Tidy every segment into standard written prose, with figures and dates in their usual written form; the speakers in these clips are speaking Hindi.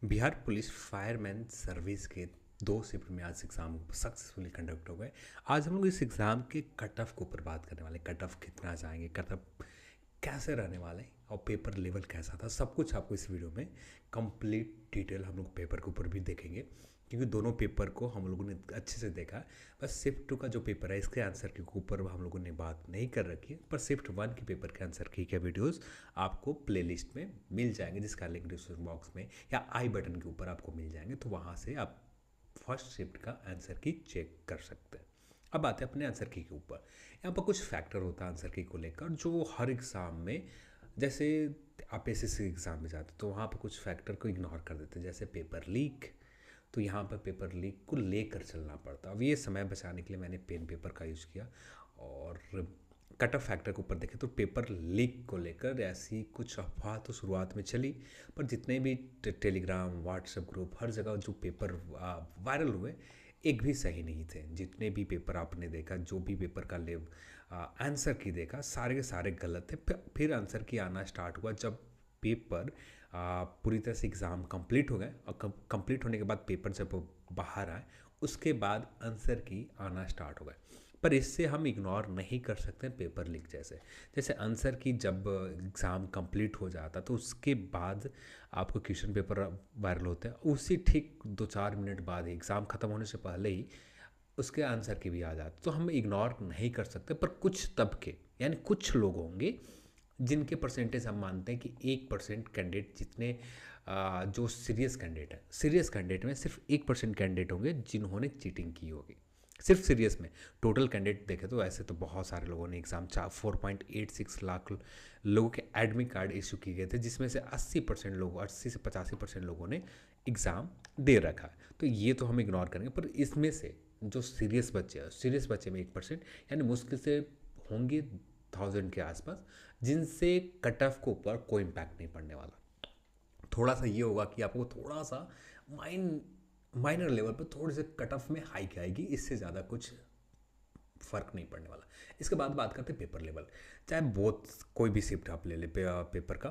बिहार पुलिस फायरमैन सर्विस के 2 शिफ्ट में आज एग्ज़ाम सक्सेसफुली कंडक्ट हो गए। आज हम लोग इस एग्ज़ाम के कट ऑफ के ऊपर बात करने वाले हैं। कट ऑफ कितना जाएंगे, कट ऑफ कैसे रहने वाले हैं और पेपर लेवल कैसा था, सब कुछ आपको इस वीडियो में कंप्लीट डिटेल हम लोग पेपर के ऊपर भी देखेंगे, क्योंकि दोनों पेपर को हम लोगों ने अच्छे से देखा। बस शिफ्ट 2 का जो पेपर है इसके आंसर के ऊपर हम लोगों ने बात नहीं कर रखी है, पर शिफ्ट 1 के पेपर के आंसर की क्या वीडियोस आपको प्लेलिस्ट में मिल जाएंगे, जिसका लिंक डिस्क्रिप्शन बॉक्स में या आई बटन के ऊपर आपको मिल जाएंगे। तो वहाँ से आप फर्स्ट शिफ्ट का आंसर की चेक कर सकते हैं। अब आते हैं अपने आंसर की के ऊपर। यहाँ पर कुछ फैक्टर होता है आंसर की को लेकर, जो हर एग्ज़ाम में, जैसे आप एसएससी एग्ज़ाम में जाते तो वहाँ पर कुछ फैक्टर को इग्नोर कर देते हैं, जैसे पेपर लीक। तो यहाँ पर पेपर लीक को लेकर चलना पड़ता। अब ये समय बचाने के लिए मैंने पेन पेपर का यूज़ किया। और कट ऑफ फैक्टर के ऊपर देखें तो पेपर लीक को लेकर ऐसी कुछ अफवाह तो शुरुआत में चली, पर जितने भी टेलीग्राम व्हाट्सएप ग्रुप हर जगह जो पेपर वायरल हुए, एक भी सही नहीं थे। जितने भी पेपर आपने देखा, जो भी पेपर का आंसर की देखा, सारे के सारे गलत थे। फिर आंसर की आना स्टार्ट हुआ जब पेपर पूरी तरह से एग्ज़ाम कंप्लीट हो गए, और कंप्लीट होने के बाद पेपर जब बाहर आए उसके बाद आंसर की आना स्टार्ट हो गए। पर इससे हम इग्नोर नहीं कर सकते पेपर लीक जैसे जैसे आंसर की जब एग्ज़ाम कंप्लीट हो जाता तो उसके बाद आपको क्वेश्चन पेपर वायरल होते हैं, उसी ठीक 2-4 मिनट बाद ही, एग्ज़ाम ख़त्म होने से पहले ही उसके आंसर की भी आ जाती। तो हम इग्नोर नहीं कर सकते, पर कुछ तबके यानी कुछ लोग होंगे जिनके परसेंटेज हम मानते हैं कि 1% कैंडिडेट जितने जो सीरियस कैंडिडेट है, सीरियस कैंडिडेट में सिर्फ 1% कैंडिडेट होंगे जिन्होंने चीटिंग की होगी, सिर्फ सीरियस में। टोटल कैंडिडेट देखें तो ऐसे तो बहुत सारे लोगों ने एग्ज़ाम 4.86 लाख लोगों के एडमिट कार्ड इशू किए गए थे, जिसमें से 80% लोगों 80 से 85% लोगों ने एग्ज़ाम दे रखा है। तो ये तो हम इग्नोर करेंगे, पर इसमें से जो सीरियस बच्चे हैं, सीरियस बच्चे में 1% यानी मुश्किल से होंगे 1000 के आसपास, जिनसे कट ऑफ के ऊपर कोई इम्पैक्ट नहीं पड़ने वाला। थोड़ा सा ये होगा कि आपको थोड़ा सा माइनर लेवल पर थोड़ी से कट ऑफ में हाइक आएगी, इससे ज़्यादा कुछ फर्क नहीं पड़ने वाला। इसके बाद बात करते हैं पेपर लेवल। चाहे बहुत कोई भी शिफ्ट आप ले ले पेपर का,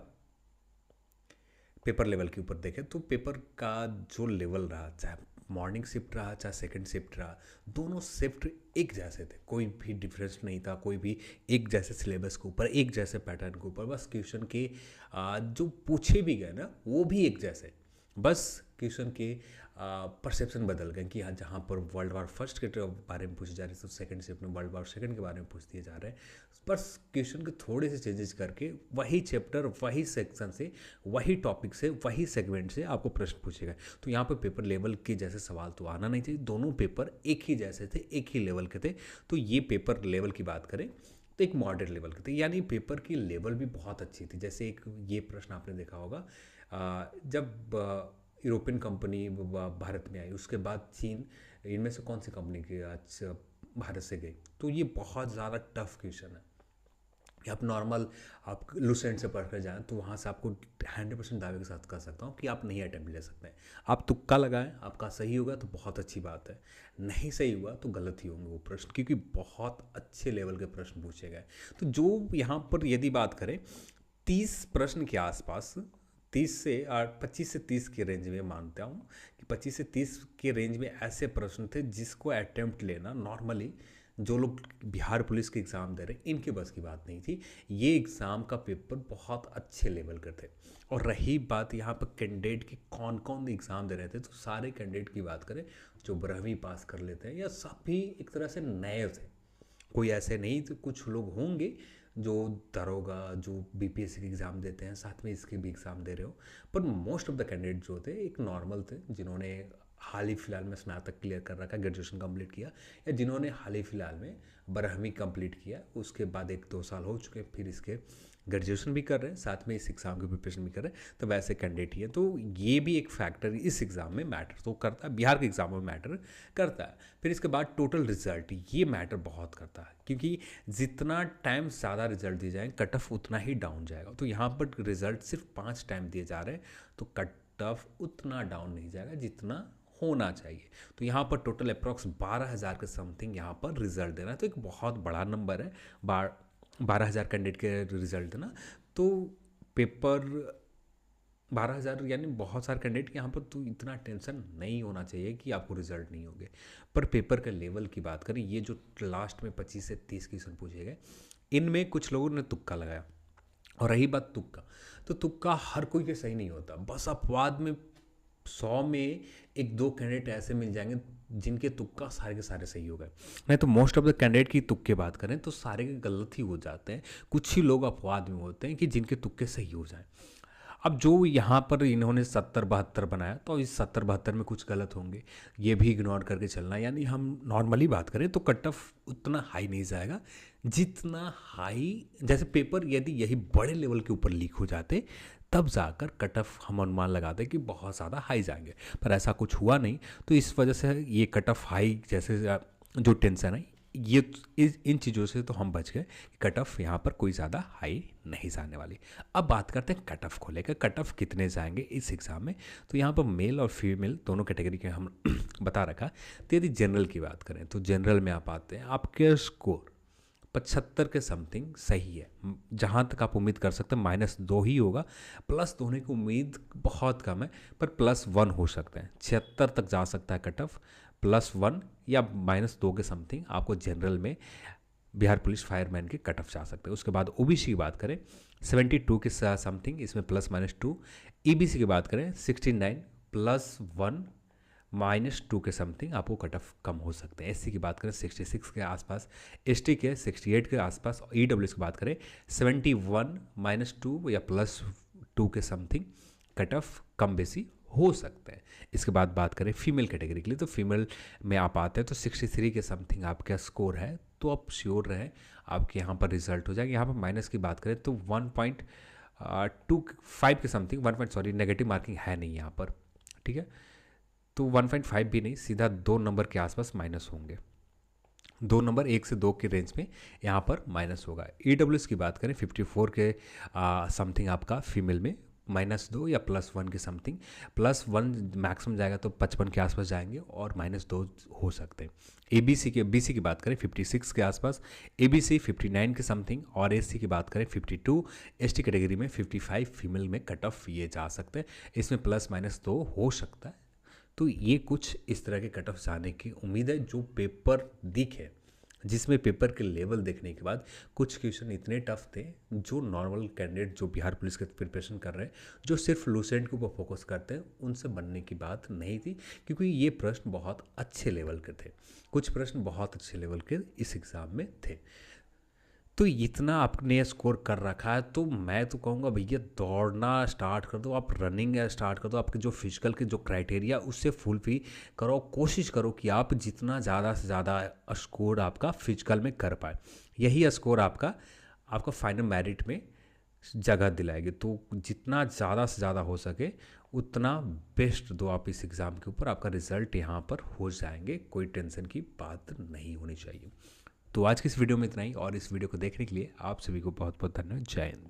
पेपर लेवल के ऊपर देखें तो पेपर का जो लेवल रहा, चाहे मॉर्निंग शिफ्ट रहा चाहे सेकंड शिफ्ट रहा, दोनों शिफ्ट एक जैसे थे, कोई भी डिफरेंस नहीं था। कोई भी एक जैसे सिलेबस के ऊपर, एक जैसे पैटर्न के ऊपर, बस क्वेश्चन के जो पूछे भी गए ना वो भी एक जैसे। बस क्वेश्चन के परसेप्शन बदल गए कि हाँ, जहाँ पर वर्ल्ड वार फर्स्ट के बारे में पूछे जा रहे थे तो सेकंड शिफ्ट में वर्ल्ड वार सेकंड के बारे में पूछ दिए जा रहे हैं। बस क्वेश्चन के थोड़े से चेंजेस करके वही चैप्टर, वही सेक्शन से, वही टॉपिक से, वही सेगमेंट से आपको प्रश्न पूछेगा। तो यहाँ पर पेपर लेवल के जैसे सवाल तो आना नहीं चाहिए। दोनों पेपर एक ही जैसे थे, एक ही लेवल के थे। तो ये पेपर लेवल की बात करें तो एक मॉडरेट लेवल के थे, यानी पेपर की लेवल भी बहुत अच्छी थी। जैसे एक ये प्रश्न आपने देखा होगा, जब यूरोपियन कंपनी भारत में आई, उसके बाद चीन, इनमें से कौन सी कंपनी की आज भारत से गई? तो ये बहुत ज़्यादा टफ क्वेश्चन है। आप नॉर्मल आप लूसेंट से पढ़ कर जाएँ तो वहाँ से आपको 100% दावे के साथ कह सकता हूँ कि आप नहीं अटैम्प्ट ले सकते हैं। आप तुक्का लगाएं, आपका सही होगा तो बहुत अच्छी बात है, नहीं सही हुआ तो गलत ही होंगे वो प्रश्न, क्योंकि बहुत अच्छे लेवल के प्रश्न पूछे गए। तो जो यहाँ पर यदि बात करें 30 प्रश्न के आसपास, 30 से 25 से 30 के रेंज में मानता हूँ कि 25 से 30 के रेंज में ऐसे प्रश्न थे जिसको अटैम्प्ट लेना नॉर्मली जो लोग बिहार पुलिस के एग्ज़ाम दे रहे इनके बस की बात नहीं थी। ये एग्ज़ाम का पेपर बहुत अच्छे लेवल के थे। और रही बात यहाँ पर कैंडिडेट की कौन कौन एग्ज़ाम दे रहे थे, तो सारे कैंडिडेट की बात करें जो 12वीं पास कर लेते हैं, या सभी एक तरह से नए थे। कोई ऐसे नहीं, तो कुछ लोग होंगे जो दरोगा, जो बीपीएससी के एग्ज़ाम देते हैं, साथ में इसके भी एग्ज़ाम दे रहे हो। पर मोस्ट ऑफ द कैंडिडेट जो थे एक नॉर्मल थे, जिन्होंने हाल ही फिलहाल में स्नातक क्लियर कर रखा, ग्रेजुएशन कंप्लीट किया, या जिन्होंने हाल ही फिलहाल में 12वीं कंप्लीट किया, उसके बाद 1-2 साल हो चुके हैं, फिर इसके ग्रेजुएशन भी कर रहे हैं, साथ में इस एग्ज़ाम की प्रिपरेशन भी कर रहे हैं, तो वैसे कैंडिडेट ही है। तो ये भी एक फैक्टर इस एग्ज़ाम में मैटर तो करता है, बिहार के एग्ज़ाम में मैटर करता है। फिर इसके बाद टोटल रिजल्ट, ये मैटर बहुत करता है, क्योंकि जितना टाइम ज़्यादा रिजल्ट दिए जाएंगे कट ऑफ उतना ही डाउन जाएगा। तो यहाँ पर रिजल्ट सिर्फ 5 टाइम दिए जा रहे हैं, तो कट ऑफ उतना डाउन नहीं जाएगा जितना होना चाहिए। तो यहाँ पर टोटल अप्रॉक्स 12,000 के समथिंग यहाँ पर रिजल्ट देना है, तो एक बहुत बड़ा नंबर है। 12,000 कैंडिडेट के रिजल्ट देना, तो पेपर 12,000 यानी बहुत सारे कैंडिडेट यहाँ पर, तो इतना टेंशन नहीं होना चाहिए कि आपको रिजल्ट नहीं होंगे। पर पेपर के लेवल की बात करें, ये जो लास्ट में 25 से 30 क्वेश्चन पूछे गए, इनमें कुछ लोगों ने तुक्का लगाया। और रही बात तुक्का, तो तुक्का हर कोई के सही नहीं होता, बस अपवाद में 100 में एक दो कैंडिडेट ऐसे मिल जाएंगे जिनके तुक्का सारे के सारे सही हो गए। नहीं तो मोस्ट ऑफ द कैंडिडेट की तुक्के बात करें तो सारे के गलत ही हो जाते हैं। कुछ ही लोग अपवाद में होते हैं कि जिनके तुक्के सही हो जाएं। अब जो यहाँ पर इन्होंने 70-72 बनाया, तो इस 70-72 में कुछ गलत होंगे, ये भी इग्नोर करके चलना। यानी हम नॉर्मली बात करें तो कट ऑफ उतना हाई नहीं जाएगा जितना हाई, जैसे पेपर यदि यही बड़े लेवल के ऊपर लीक हो जाते तब जाकर कट ऑफ हम अनुमान लगाते कि बहुत ज़्यादा हाई जाएंगे, पर ऐसा कुछ हुआ नहीं। तो इस वजह से ये कट ऑफ हाई जैसे जो टेंशन है, ये इन चीज़ों से तो हम बच गए कि कट ऑफ यहाँ पर कोई ज़्यादा हाई नहीं जाने वाली। अब बात करते हैं कट ऑफ को लेकर, कट ऑफ कितने जाएंगे इस एग्ज़ाम में। तो यहाँ पर मेल और फीमेल दोनों कैटेगरी के हम बता रखा। तो यदि जनरल की बात करें तो जनरल में आप आते हैं, आपके स्कोर 75 के समथिंग सही है, जहाँ तक आप उम्मीद कर सकते हैं -2 ही होगा, प्लस होने की उम्मीद बहुत कम है, पर +1 हो सकते हैं। 76 तक जा सकता है कट ऑफ, +1 या -2 के समथिंग आपको जनरल में बिहार पुलिस फायरमैन के कट ऑफ जा सकते हैं। उसके बाद ओबीसी की बात करें 72 के समथिंग, इसमें +-2। ईबीसी की बात करें 69 +1 -2 के समथिंग आपको कट ऑफ कम हो सकते हैं। एससी की बात करें 66 के आसपास, एसटी के 68 के आसपास, और ईडब्ल्यूएस की बात करें 71 -2 या +2 के समथिंग कट ऑफ कम बेसी हो सकते हैं। इसके बाद बात करें फीमेल कैटेगरी के लिए, तो फीमेल में आप आते हैं तो 63 के समथिंग आपका स्कोर है, तो आप श्योर रहें आपके यहाँ पर रिजल्ट हो जाएगा। यहाँ पर माइनस की बात करें तो 1.25 के समथिंग, नेगेटिव मार्किंग है नहीं यहाँ पर, ठीक है। तो 1.5 भी नहीं, सीधा 2 नंबर के आसपास माइनस होंगे, 2 नंबर 1 से 2 के रेंज में यहाँ पर माइनस होगा। ईडब्ल्यूएस की बात करें 54 के समथिंग आपका फीमेल में -2 या +1 के समथिंग, +1 मैक्सिमम जाएगा तो 55 के आसपास जाएंगे, और -2 हो सकते हैं। बीसी की बात करें 56 के आसपास, एबीसी 59 के समथिंग, और एससी की बात करें 52, एसटी कैटेगरी में 55 फीमेल में कट ऑफ ये जा सकते हैं, इसमें +-2 हो सकता है। तो ये कुछ इस तरह के कट ऑफ जाने की उम्मीद है जो पेपर दिखे, जिसमें पेपर के लेवल देखने के बाद कुछ क्वेश्चन इतने टफ थे जो नॉर्मल कैंडिडेट जो बिहार पुलिस के प्रिपरेशन कर रहे हैं, जो सिर्फ लूसेंट के ऊपर फोकस करते हैं, उनसे बनने की बात नहीं थी, क्योंकि ये प्रश्न बहुत अच्छे लेवल के थे। कुछ प्रश्न बहुत अच्छे लेवल के इस एग्ज़ाम में थे। तो इतना आपने स्कोर कर रखा है, तो मैं तो कहूँगा भैया दौड़ना स्टार्ट कर दो, आप रनिंग स्टार्ट कर दो, आपके जो फिजिकल के जो क्राइटेरिया उससे फुलफिल करो, कोशिश करो कि आप जितना ज़्यादा से ज़्यादा स्कोर आपका फिजिकल में कर पाए, यही स्कोर आपका फाइनल मेरिट में जगह दिलाएगी। तो जितना ज़्यादा से ज़्यादा हो सके उतना बेस्ट दो आप इस एग्ज़ाम के ऊपर, आपका रिजल्ट यहाँ पर हो जाएंगे, कोई टेंशन की बात नहीं होनी चाहिए। तो आज की इस वीडियो में इतना ही, और इस वीडियो को देखने के लिए आप सभी को बहुत बहुत धन्यवाद। जय हिंद।